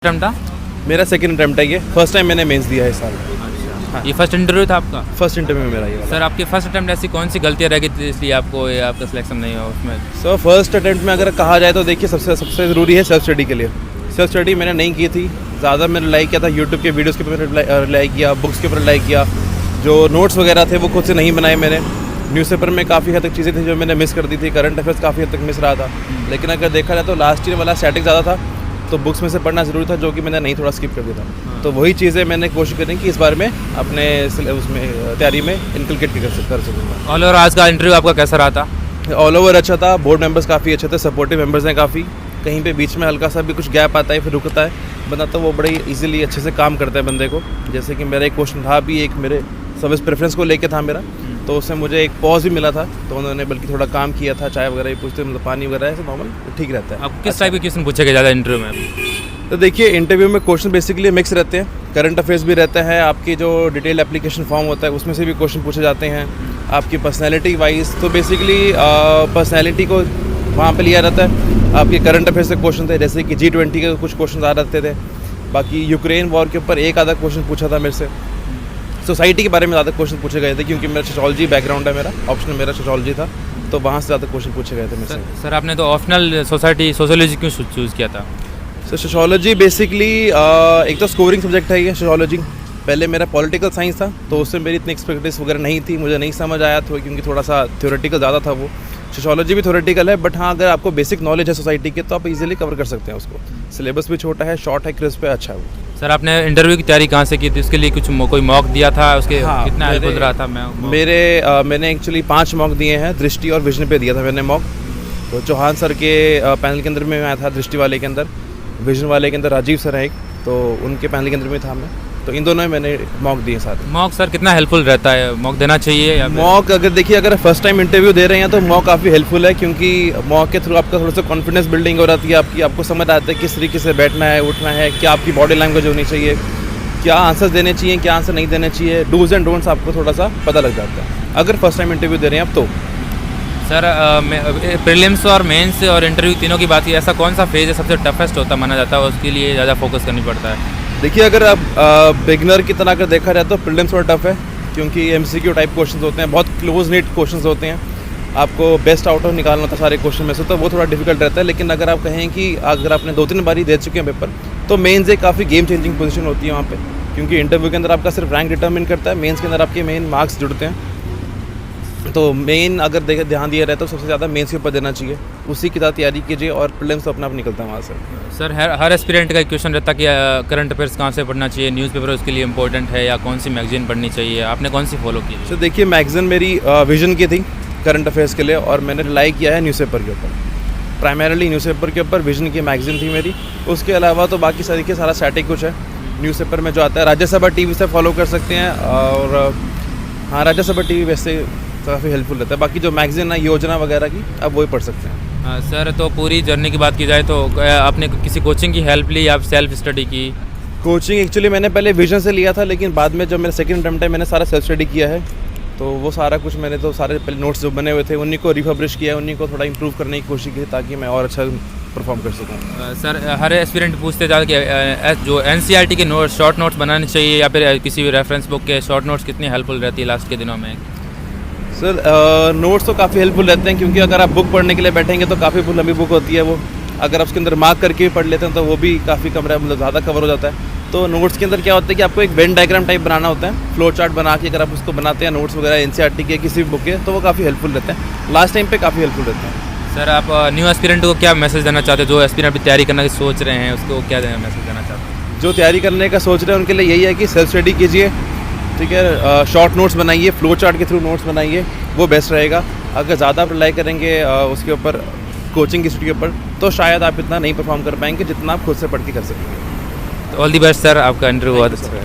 Attempt था? मेरा second attempt है ये, फर्स्ट टाइम मैंने मेंस दिया है इस साल। अच्छा, ये फर्स्ट इंटरव्यू था आपका? फर्स्ट इंटरव्यू में मेरा ये वाला। सर आपके फर्स्ट अटेम्प्ट ऐसी कौन सी गलतियाँ रह गई थी इसलिए आपको या आपका सिलेक्शन नहीं हुआ उसमें? सर फर्स्ट अटेम्प्ट में अगर कहा जाए तो देखिए सबसे ज़रूरी है सेल्फ स्टडी के लिए। सेल्फ स्टडी मैंने नहीं की थी, ज़्यादा मैंने रिलाई किया था यूट्यूब के वीडियोज़ के ऊपर रिलाई किया, बुक्स के ऊपर रिलाई किया। जो नोट्स वगैरह थे वो खुद से नहीं बनाए मैंने। न्यूज़पेपर में काफ़ी हद तक चीज़ें थी जो मैंने मिस कर दी थी, करंट अफेयर्स काफ़ी हद तक मिस रहा था। लेकिन अगर देखा जाए तो लास्ट ईयर वाला स्टैटिक ज़्यादा था, तो बुक्स में से पढ़ना ज़रूरी था, जो कि मैंने नहीं थोड़ा स्किप कर दिया था। तो वही चीज़ें मैंने कोशिश करी कि इस बार में अपने उसमें तैयारी में इनकलकेट कर सकूँगा। ऑल ओवर आज का इंटरव्यू आपका कैसा रहा था? ऑल ओवर अच्छा था, बोर्ड मेंबर्स काफ़ी अच्छे थे, सपोर्टिव मेंबर्स हैं काफ़ी। कहीं पे बीच में हल्का सा भी कुछ गैप आता है फिर रुकता है बंदा, तो वो बड़े इजीली अच्छे से काम करता है बंदे को। जैसे कि मेरा एक क्वेश्चन था भी, एक मेरे सर्विस प्रेफरेंस को लेके था मेरा, तो उससे मुझे एक पॉज भी मिला था, तो उन्होंने बल्कि थोड़ा काम किया था, चाय वगैरह भी पूछते, मतलब पानी वगैरह है नॉर्मल ठीक रहता है। आप किस टाइप के क्वेश्चन पूछे गए ज़्यादा इंटरव्यू में? तो देखिए इंटरव्यू में क्वेश्चन बेसिकली मिक्स रहते हैं, करंट अफेयर्स भी रहता है, आपकी जो डिटेल एप्लीकेशन फॉर्म होता है उसमें से भी क्वेश्चन पूछे जाते हैं, आपकी पर्सनैलिटी वाइज। तो बेसिकली पर्सनैलिटी को वहाँ पे लिया जाता है। आपके करंट अफेयर्स से क्वेश्चन थे, जैसे कि G20 के कुछ क्वेश्चन आ रहते थे। बाकी यूक्रेन वॉर के ऊपर एक आधा क्वेश्चन पूछा था मेरे से। सोसाइटी के बारे में ज़्यादा क्वेश्चन पूछे गए थे, क्योंकि मेरा सोशोलॉजी बैकग्राउंड है, मेरा ऑप्शन मेरा सोशोलॉजी था, तो वहाँ से ज़्यादा क्वेश्चन पूछे गए थे मेरे से। सर आपने तो ऑप्शनल सोशोलॉजी क्यों चूज़ किया था? सो सोशोलॉजी बेसिकली एक तो स्कोरिंग सब्जेक्ट है ये सोशोलॉजी। पहले मेरा पॉलिटिकल साइंस था, तो उससे मेरी इतनी एक्सपेक्टेशन वगैरह नहीं थी, मुझे नहीं समझ आया था, क्योंकि थोड़ा सा थ्योरेटिकल ज़्यादा था वो। सोशोलॉजी भी थ्योरेटिकल है, बट हाँ अगर आपको बेसिक नॉलेज है सोसाइटी के तो आप इजीली कवर कर सकते हैं उसको। सिलेबस भी छोटा है, शॉर्ट है, क्रिस्प है, अच्छा है वो। सर आपने इंटरव्यू की तैयारी कहाँ से की थी? उसके लिए कुछ कोई मॉक दिया था? उसके कितना हेल्पफुल रहा था? मैंने एक्चुअली 5 मॉक दिए हैं, दृष्टि और विजन पे दिया था मैंने मॉक। तो चौहान सर के पैनल के अंदर में आया था, दृष्टि वाले के अंदर, विजन वाले के अंदर राजीव सर है एक, तो उनके पैनल के अंदर में था मैं। तो इन दोनों में मैंने मॉक दिए साथ। मॉक सर कितना हेल्पफुल रहता है? मॉक देना चाहिए या मॉक अगर देखिए अगर फर्स्ट टाइम इंटरव्यू दे रहे हैं तो मॉक काफ़ी हेल्पफुल है, क्योंकि मॉक के थ्रू आपका थोड़ा सा कॉन्फिडेंस बिल्डिंग हो जाती है आपकी, आपको समझ आता है किस तरीके से बैठना है, उठना है, क्या आपकी बॉडी लैंग्वेज होनी चाहिए, क्या आंसर देने चाहिए, क्या आंसर नहीं देने चाहिए, डूज एंड डोंट्स आपको थोड़ा सा पता लग जाता है अगर फर्स्ट टाइम इंटरव्यू दे रहे हैं आप तो। सर प्रीलिम्स और मेंस और इंटरव्यू तीनों की बात की, ऐसा कौन सा फेज है सबसे टफेस्ट होता माना जाता है, उसके लिए ज़्यादा फोकस करनी पड़ता है? देखिए अगर आप बिगनर की तरह अगर देखा जाए तो प्रीलिम्स थोड़ा टफ है, क्योंकि MCQ टाइप क्वेश्चंस होते हैं, बहुत क्लोज नीट क्वेश्चंस होते हैं, आपको बेस्ट आउट ऑफ निकालना होता है सारे क्वेश्चन में से, तो वो थोड़ा डिफिकल्ट रहता है। लेकिन अगर आप कहें कि अगर आपने 2-3 बारी दे चुके हैं पेपर, तो मेंस एक काफ़ी गेम चेंजिंग पोजीशन होती है वहाँ पे, क्योंकि इंटरव्यू के अंदर आपका सिर्फ रैंक डिटर्मिन करता है, मेंस के अंदर आपके मेन मार्क्स जुड़ते हैं। तो मेन अगर ध्यान दिया रहता है तो सबसे ज़्यादा मेंस के ऊपर देना चाहिए, उसी की तरह तैयारी कीजिए, और प्रीलिम्स तो अपना आप निकलता है वहाँ से। सर हर एस्पिरेंट का एक क्वेश्चन रहता है कि करंट अफेयर्स कहाँ से पढ़ना चाहिए, न्यूज़पेपर उसके लिए इंपॉर्टेंट है, या कौन सी मैगजीन पढ़नी चाहिए? आपने कौन सी फॉलो की? सर देखिए मैगजीन मेरी विजन की थी करंट अफेयर्स के लिए, और मैंने रिलाई किया है न्यूज़पेपर के ऊपर, प्राइमरीली न्यूज़पेपर के ऊपर विजन की मैगजीन थी मेरी। उसके अलावा तो बाकी तरीके सारा स्टैटिक कुछ है न्यूज़पेपर में जो आता है। राज्यसभा टीवी से फॉलो कर सकते हैं, और हाँ राज्यसभा टीवी वैसे काफ़ी हेल्पफुल रहता है। बाकी जो मैगजीन है योजना वगैरह की, आप वही पढ़ सकते हैं। सर तो पूरी जर्नी की बात की जाए तो आपने किसी कोचिंग की हेल्प ली या सेल्फ स्टडी की? कोचिंग एक्चुअली मैंने पहले विजन से लिया था, लेकिन बाद में जब मेरा सेकंड अटेम्प्ट है मैंने सारा सेल्फ स्टडी किया है, तो वो सारा कुछ मैंने तो सारे पहले नोट्स जो बने हुए थे उन्हीं को रिपब्लिश किया है, उन्हीं को थोड़ा इंप्रूव करने की कोशिश की, ताकि मैं और अच्छा परफॉर्म कर सकूँ। सर हर एस्पिरेंट पूछते जाते कि जो NCERT के नोट्स शॉर्ट नोट्स बनाने चाहिए, या फिर किसी भी रेफरेंस बुक के शॉर्ट नोट्स कितनी हेल्पफुल रहती है लास्ट के दिनों में? सर नोट्स तो काफ़ी हेल्पफुल रहते हैं, क्योंकि अगर आप बुक पढ़ने के लिए बैठेंगे तो काफ़ी लंबी बुक होती है वो, अगर आप उसके अंदर मार्क करके भी पढ़ लेते हैं तो वो भी काफ़ी कम मतलब ज़्यादा कवर हो जाता है। तो नोट्स के अंदर क्या होता है कि आपको एक वेन डायग्राम टाइप बनाना होता है, फ्लो चार्ट बना के अगर आप उसको बनाते हैं नोट्स वगैरह NCERT के किसी भी बुक के, तो वो काफ़ी हेल्पफुल रहते हैं, लास्ट टाइम पे काफ़ी हेल्पफुल रहते हैं। सर आप न्यू एस्पिरेंट को क्या मैसेज देना चाहते हैं, जो एस्पिरेंट अभी तैयारी करना सोच रहे हैं, उसको क्या मैसेज देना चाहते हैं? जो तैयारी करने का सोच रहे हैं उनके लिए यही है कि सेल्फ स्टडी कीजिए, ठीक है, शॉर्ट नोट्स बनाइए, फ्लो चार्ट के थ्रू नोट्स बनाइए, वो बेस्ट रहेगा। अगर ज़्यादा आप रिलाई करेंगे उसके ऊपर कोचिंग की स्टडी के ऊपर, तो शायद आप इतना नहीं परफॉर्म कर पाएंगे जितना आप खुद से पढ़ के कर सकेंगे। ऑल दी बेस्ट सर, आपका इंटरव्यू बहुत अच्छा है।